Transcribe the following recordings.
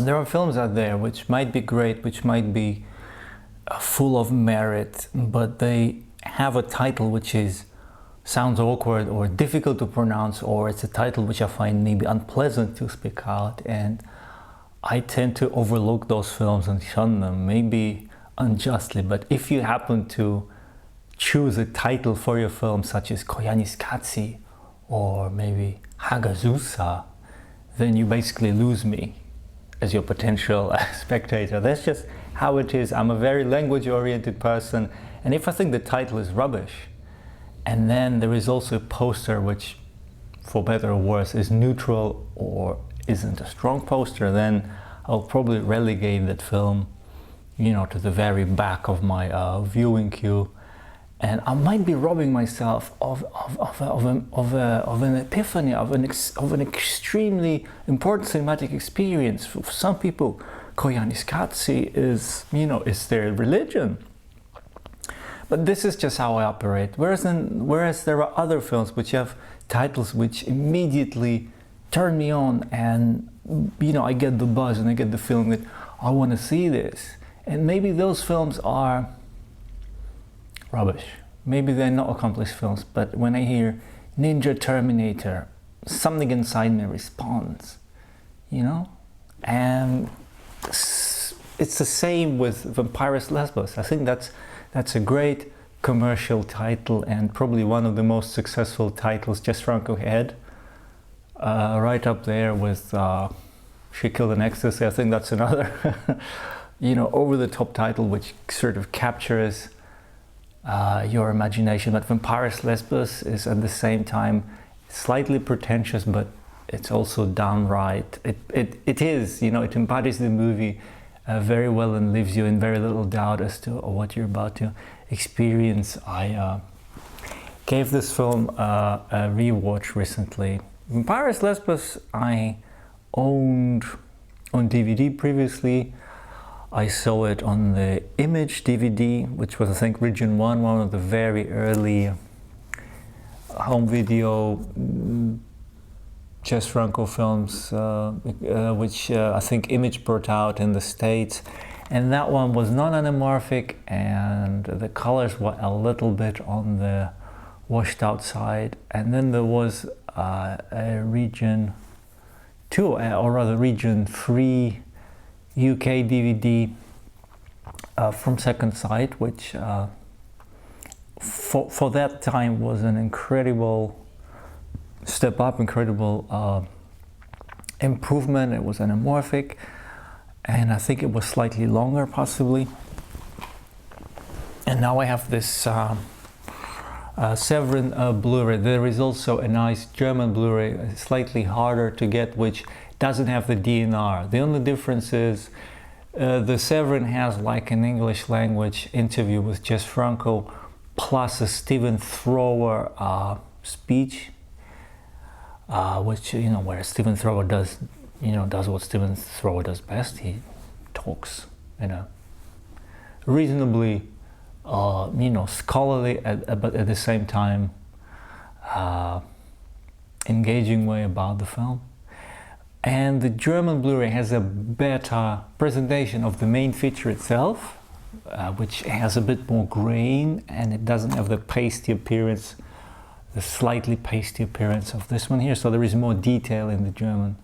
There are films out there which might be great, which might be full of merit, but they have a title which sounds awkward or difficult to pronounce, or it's a title which I find maybe unpleasant to speak out, and I tend to overlook those films and shun them, maybe unjustly. But if you happen to choose a title for your film such as Koyaanisqatsi or maybe Hagazusa, then you basically lose me as your potential spectator. That's just how it is. I'm a very language-oriented person, and if I think the title is rubbish, and then there is also a poster which, for better or worse, is neutral or isn't a strong poster, then I'll probably relegate that film, to the very back of my viewing queue, and I might be robbing myself of an epiphany, of an extremely important cinematic experience. For some people, Koyaanisqatsi is their religion. But this is just how I operate. Whereas there are other films which have titles which immediately turn me on, and I get the buzz and I get the feeling that I want to see this. And maybe those films are rubbish. Maybe they're not accomplished films, but when I hear Ninja Terminator, something inside me responds, and it's the same with Vampirus Lesbos. I think that's a great commercial title, and probably one of the most successful titles Jess Franco had, right up there with She Killed an Ecstasy. I think that's another over-the-top title which sort of captures your imagination. But Vampirus Lesbos is at the same time slightly pretentious, but it's also downright. It is, it embodies the movie very well and leaves you in very little doubt as to what you're about to experience. I gave this film a rewatch recently. Vampirus Lesbos I owned on DVD previously. I saw it on the Image DVD, which was, I think, Region 1, one of the very early home video Jess Franco films, which I think Image brought out in the States. And that one was non-anamorphic, and the colors were a little bit on the washed out side. And then there was a Region 2, or rather Region 3 UK DVD from Second Sight, which for that time was an incredible step up, incredible improvement. It was anamorphic, and I think it was slightly longer possibly. And now I have this Severin Blu-ray. There is also a nice German Blu-ray, slightly harder to get, which doesn't have the DNR. The only difference is the Severin has like an English language interview with Jess Franco plus a Stephen Thrower speech, which where Stephen Thrower does what Stephen Thrower does best. He talks in a reasonably scholarly but at the same time engaging way about the film. And the German Blu-ray has a better presentation of the main feature itself, which has a bit more grain, and it doesn't have the pasty appearance, the slightly pasty appearance of this one here. So there is more detail in the German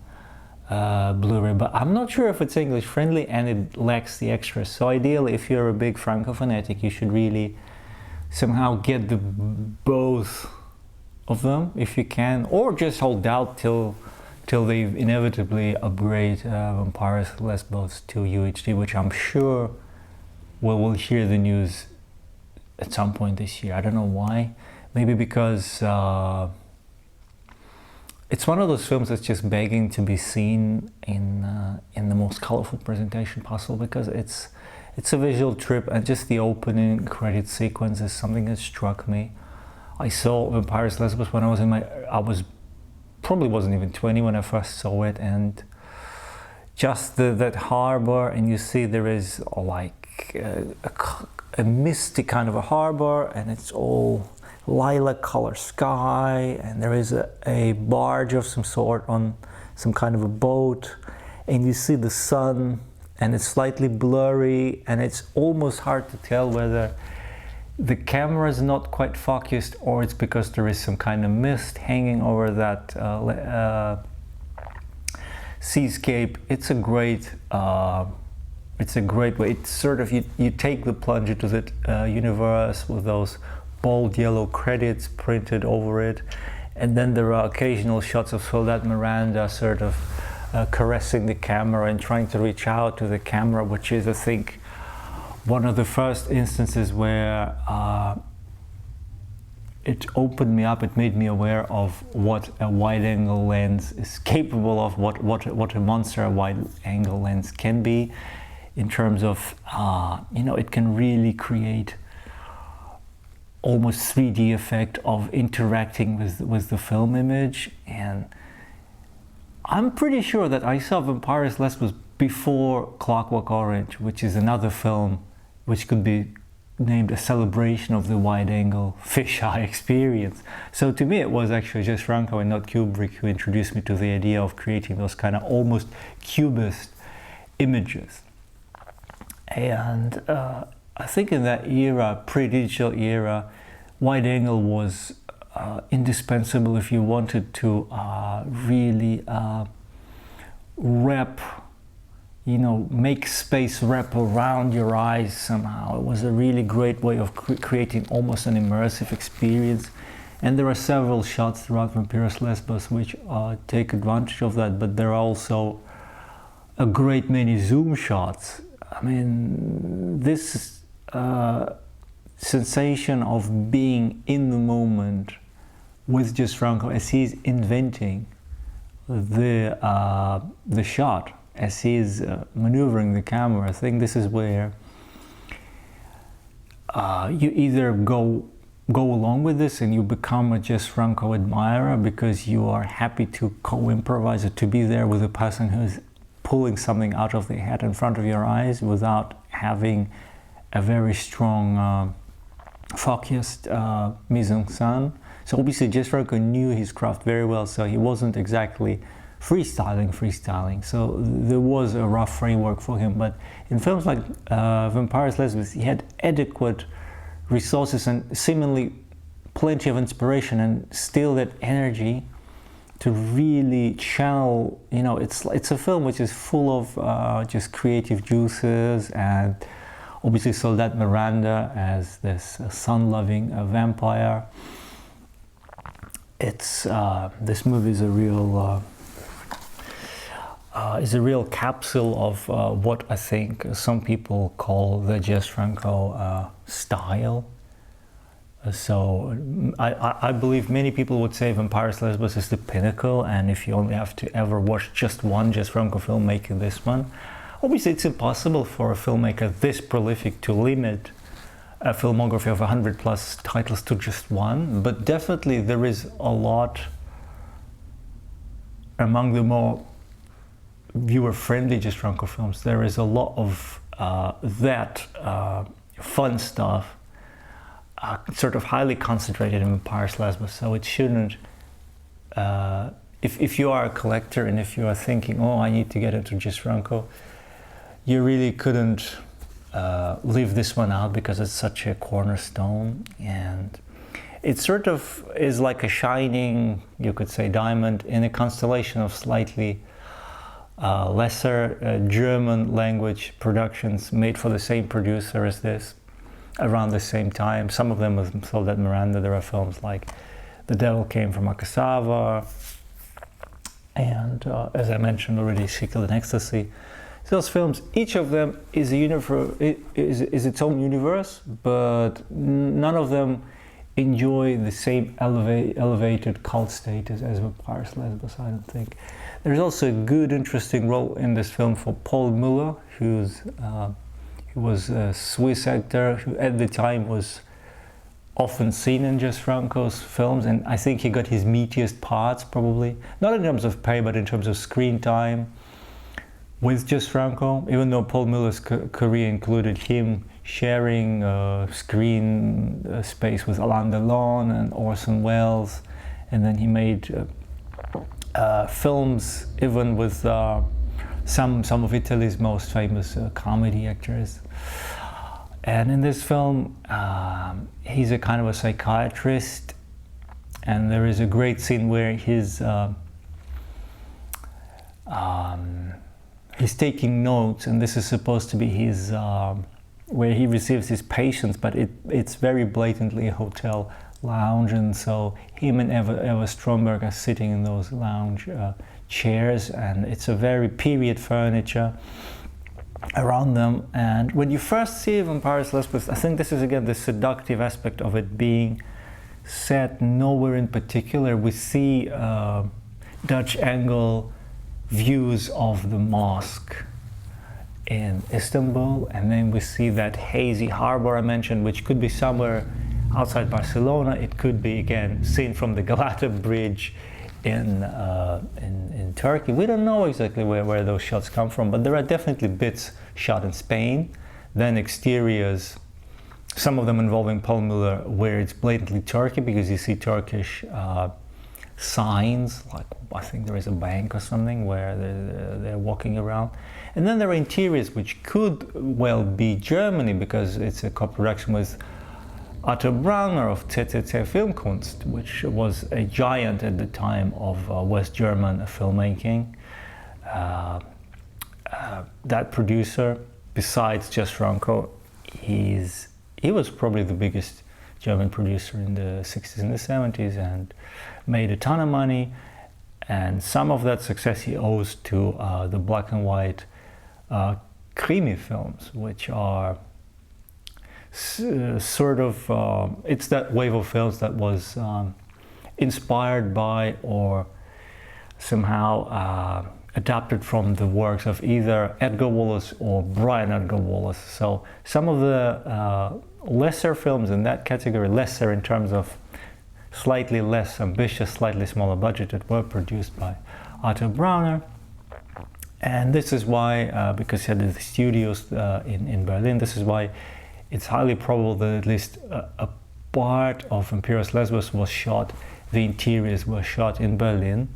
Blu-ray, but I'm not sure if it's English friendly, and it lacks the extras. So ideally, if you're a big Franco fanatic, you should really somehow get the both of them if you can, or just hold out till they inevitably upgrade Vampirus Lesbos to UHD, which I'm sure we'll hear the news at some point this year. I don't know why. Maybe because it's one of those films that's just begging to be seen in the most colorful presentation possible, because it's a visual trip, and just the opening credit sequence is something that struck me. I saw Vampirus Lesbos when I probably wasn't even 20 when I first saw it, and just that harbor, and you see there is like a misty kind of a harbor, and it's all lilac color sky, and there is a barge of some sort on some kind of a boat, and you see the sun, and it's slightly blurry, and it's almost hard to tell whether the camera is not quite focused or it's because there is some kind of mist hanging over that seascape. It's a great way. It's sort of, you take the plunge into the universe with those bold yellow credits printed over it, and then there are occasional shots of Soledad Miranda sort of caressing the camera and trying to reach out to the camera, which is, I think, one of the first instances where it opened me up. It made me aware of what a wide-angle lens is capable of, what a monster a wide-angle lens can be, in terms of, it can really create almost 3D effect of interacting with the film image. And I'm pretty sure that I saw Vampire's Lesbos before Clockwork Orange, which is another film which could be named a celebration of the wide-angle fisheye experience. So to me it was actually Jess Franco and not Kubrick who introduced me to the idea of creating those kind of almost cubist images. And I think in that era, pre-digital era, wide-angle was indispensable if you wanted to really wrap, make space wrap around your eyes somehow. It was a really great way of creating almost an immersive experience. And there are several shots throughout Vampire's Lesbos which take advantage of that, but there are also a great many zoom shots. I mean, this sensation of being in the moment with Jess Franco as he's inventing the shot, as he's maneuvering the camera. I think this is where you either go along with this and you become a Jess Franco admirer because you are happy to co-improvise it, to be there with a person who's pulling something out of the head in front of your eyes without having a very strong focused mise-en-scène. So obviously Jess Franco knew his craft very well, so he wasn't exactly freestyling. So there was a rough framework for him, but in films like Vampire's Lesbos, he had adequate resources and seemingly plenty of inspiration, and still that energy to really channel. It's a film which is full of just creative juices, and obviously Soledad Miranda as this sun-loving vampire. It's this movie is a real capsule of what I think some people call the Jess Franco style. So I believe many people would say Vampire's Lesbos is the pinnacle, and if you only have to ever watch just one Jess Franco film, make it this one. Obviously it's impossible for a filmmaker this prolific to limit a filmography of 100 plus titles to just one, but definitely there is a lot among the more viewer-friendly Jess Franco films. There is a lot of that fun stuff sort of highly concentrated in Vampire's Lesbos, so it shouldn't, if you are a collector and if you are thinking, oh, I need to get into Jess Franco, you really couldn't leave this one out because it's such a cornerstone. And it sort of is like a shining, you could say, diamond in a constellation of slightly lesser German language productions made for the same producer as this around the same time. Some of them with Soledad Miranda. There are films like The Devil Came from Akasawa, and as I mentioned already, Jekyll and Ecstasy. Those films, each of them is is its own universe, but none of them enjoy the same elevated cult status as Vampire's Lesbos, I don't think. There's also a good, interesting role in this film for Paul Müller, who was a Swiss actor who at the time was often seen in Jess Franco's films, and I think he got his meatiest parts, probably, not in terms of pay, but in terms of screen time with Jess Franco, even though Paul Müller's career included him sharing screen space with Alain Delon and Orson Welles, and then he made films even with some of Italy's most famous comedy actors. And in this film, he's a kind of a psychiatrist, and there is a great scene where he's taking notes, and this is supposed to be his where he receives his patients, but it's very blatantly a hotel lounge, and so him and Eva Stromberg are sitting in those lounge chairs, and it's a very period furniture around them. And when you first see Vampires Lesbos, I think this is again the seductive aspect of it being set nowhere in particular. We see Dutch angle views of the mosque in Istanbul, and then we see that hazy harbor I mentioned, which could be somewhere outside Barcelona. It could be again seen from the Galata Bridge in Turkey. We don't know exactly where those shots come from, but there are definitely bits shot in Spain. Then exteriors, some of them involving Paul Müller, where it's blatantly Turkey because you see Turkish signs, like I think there is a bank or something where they're walking around. And then there are interiors which could well be Germany because it's a co-production with Otto Brauner of TTT Filmkunst, which was a giant at the time of West German filmmaking. That producer, besides Jess Franco, he was probably the biggest German producer in the 60s and the 70s and made a ton of money. And some of that success he owes to the black and white Krimi films, which are sort of, it's that wave of films that was inspired by or somehow adapted from the works of either Edgar Wallace or Brian Edgar Wallace. So some of the lesser films in that category, lesser in terms of slightly less ambitious, slightly smaller budgeted, were produced by Otto Brauner. And this is why, because he had the studios in Berlin, this is why it's highly probable that at least a part of Vampires Lesbos was shot, the interiors were shot in Berlin.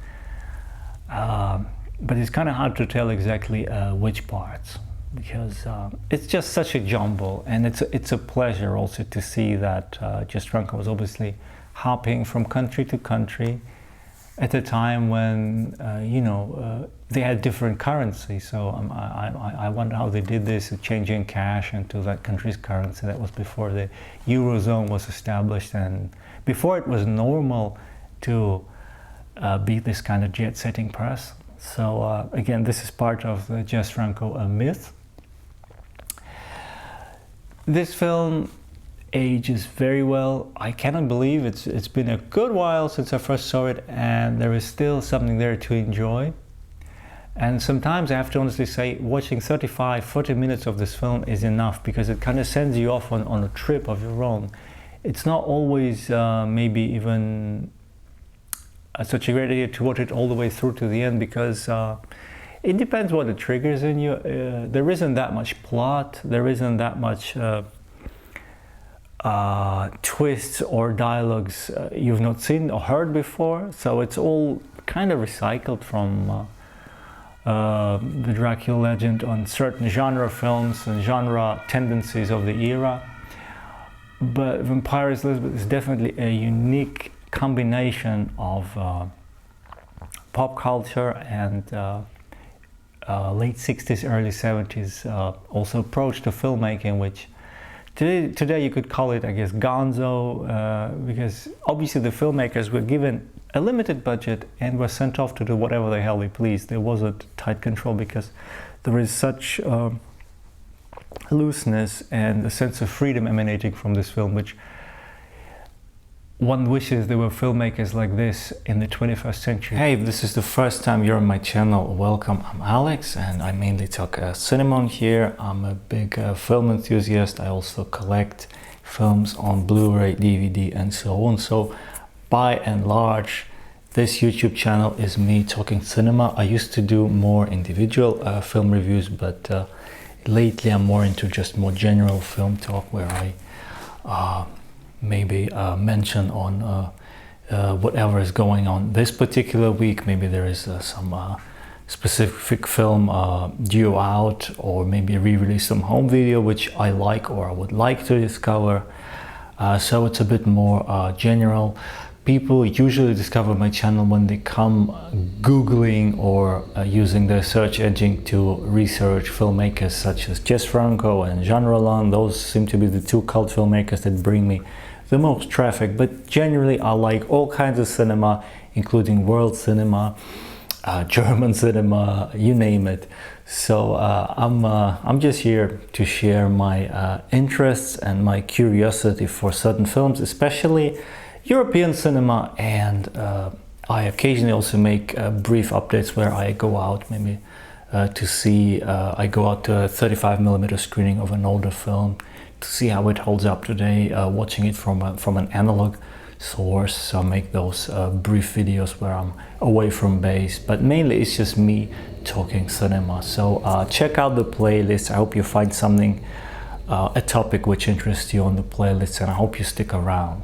But it's kind of hard to tell exactly which parts, because it's just such a jumble, and it's a pleasure also to see that Jess Franco was obviously hopping from country to country at a time when they had different currency. So I wonder how they did this, changing cash into that country's currency. That was before the Eurozone was established, and before it was normal to be this kind of jet-setting person. So again, this is part of the Jess Franco myth. This film ages very well. I cannot believe it's been a good while since I first saw it, and there is still something there to enjoy. And sometimes I have to honestly say, watching 35-40 minutes of this film is enough, because it kind of sends you off on a trip of your own. It's not always maybe even such a great idea to watch it all the way through to the end, because it depends what it triggers in you. There isn't that much plot, there isn't that much twists or dialogues you've not seen or heard before, so it's all kind of recycled from the Dracula legend on certain genre films and genre tendencies of the era. But Vampires Lesbos is definitely a unique combination of pop culture and late 60s, early 70s also approach to filmmaking, which today you could call it, I guess, gonzo, because obviously the filmmakers were given a limited budget and were sent off to do whatever the hell they pleased. There wasn't tight control because there is such looseness and a sense of freedom emanating from this film, which one wishes there were filmmakers like this in the 21st century. Hey, if this is the first time you're on my channel, welcome. I'm Alex, and I mainly talk cinema on here. I'm a big film enthusiast. I also collect films on Blu-ray, DVD, and so on. So by and large, this YouTube channel is me talking cinema. I used to do more individual film reviews, but lately I'm more into just more general film talk, where I maybe mention on whatever is going on this particular week. Maybe there is some specific film due out, or maybe re-release some home video which I like or I would like to discover. So it's a bit more general. People usually discover my channel when they come Googling or using the search engine to research filmmakers such as Jess Franco and Jean Rollin. Those seem to be the two cult filmmakers that bring me the most traffic. But generally I like all kinds of cinema, including world cinema, German cinema, you name it. So I'm just here to share my interests and my curiosity for certain films, especially European cinema, and I occasionally also make brief updates where I go out maybe to see, I go out to a 35mm screening of an older film to see how it holds up today, watching it from an analog source. So I make those brief videos where I'm away from base, but mainly it's just me talking cinema. So check out the playlist. I hope you find something, a topic which interests you on the playlist, and I hope you stick around.